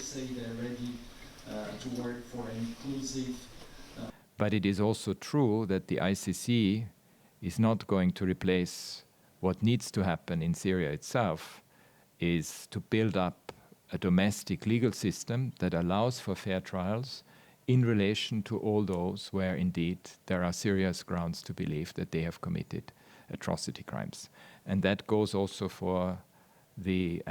say they're ready to work for an inclusive. But it is also true that the ICC is not going to replace what needs to happen in Syria itself, is to build up a domestic legal system that allows for fair trials in relation to all those where indeed there are serious grounds to believe that they have committed atrocity crimes. And that goes also for the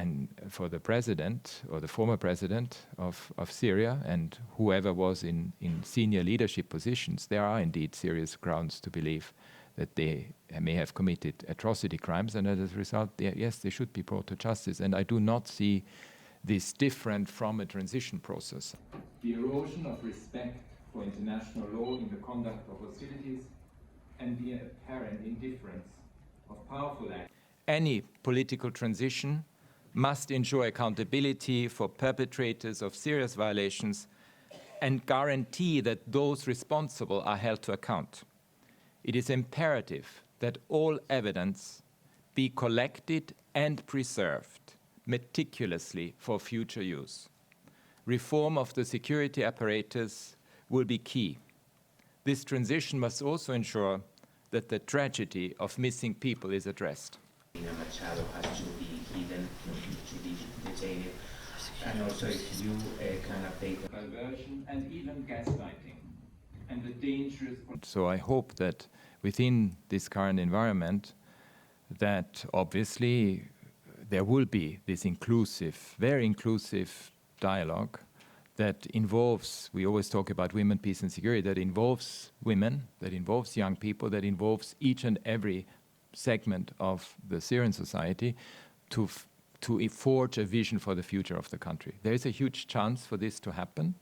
president or the former president of Syria and whoever was in senior leadership positions. There are indeed serious grounds to believe that they may have committed atrocity crimes, and as a result, yes, they should be brought to justice. And I do not see this different from a transition process. The erosion of respect for international law in the conduct of hostilities and the apparent indifference of powerful actors. Any political transition must ensure accountability for perpetrators of serious violations and guarantee that those responsible are held to account. It is imperative that all evidence be collected and preserved meticulously for future use. Reform of the security apparatus will be key. This transition must also ensure that the tragedy of missing people is addressed. Machado has to be hidden, to be detained, and also if you can update diversion and even gaslighting, and the dangerous. So I hope that within this current environment, that obviously there will be this inclusive, very inclusive dialogue that involves, we always talk about women, peace and security, that involves women, that involves young people, that involves each and every segment of the Syrian society to forge a vision for the future of the country. There is a huge chance for this to happen.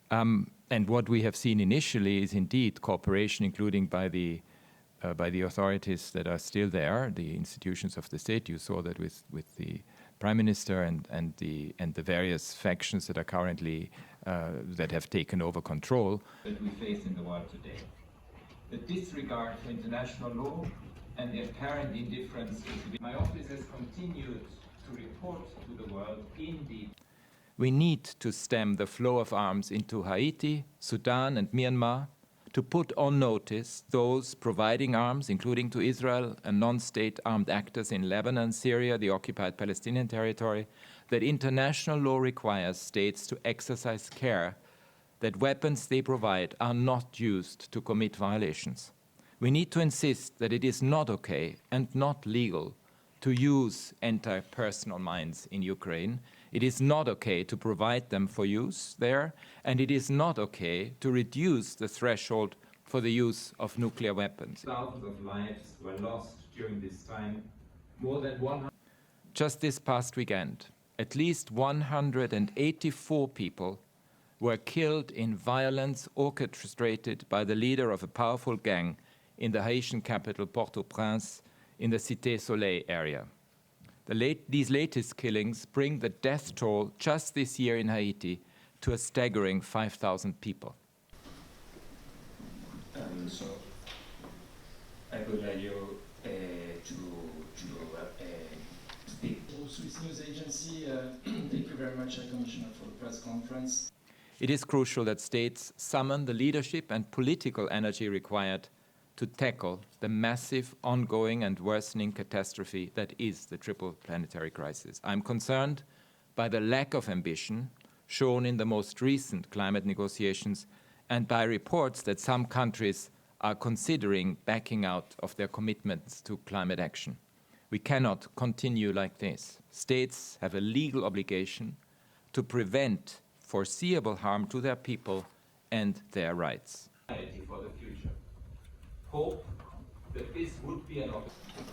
And what we have seen initially is indeed cooperation, including by the authorities that are still there, the institutions of the state. You saw that with the Prime Minister and the various factions that are currently that have taken over control. That we face in the world today. The disregard for international law and the apparent indifference. My office has continued to report to the world in detail. We need to stem the flow of arms into Haiti, Sudan and Myanmar, to put on notice those providing arms, including to Israel and non-state armed actors in Lebanon, Syria, the occupied Palestinian territory, that international law requires states to exercise care that weapons they provide are not used to commit violations. We need to insist that it is not okay and not legal to use anti-personnel mines in Ukraine. It is not okay to provide them for use there, and it is not okay to reduce the threshold for the use of nuclear weapons. Thousands of lives were lost during this time. More than 100. Just this past weekend, at least 184 people were killed in violence orchestrated by the leader of a powerful gang in the Haitian capital Port-au-Prince in the Cité Soleil area. These latest killings bring the death toll just this year in Haiti to a staggering 5,000 people. So I would like you to speak. Swiss News Agency, thank you very much, Commissioner, for the press conference. It is crucial that states summon the leadership and political energy required to tackle the massive, ongoing and worsening catastrophe that is the triple planetary crisis. I'm concerned by the lack of ambition shown in the most recent climate negotiations and by reports that some countries are considering backing out of their commitments to climate action. We cannot continue like this. States have a legal obligation to prevent foreseeable harm to their people and their rights. For the future. Hope that this would be an opportunity.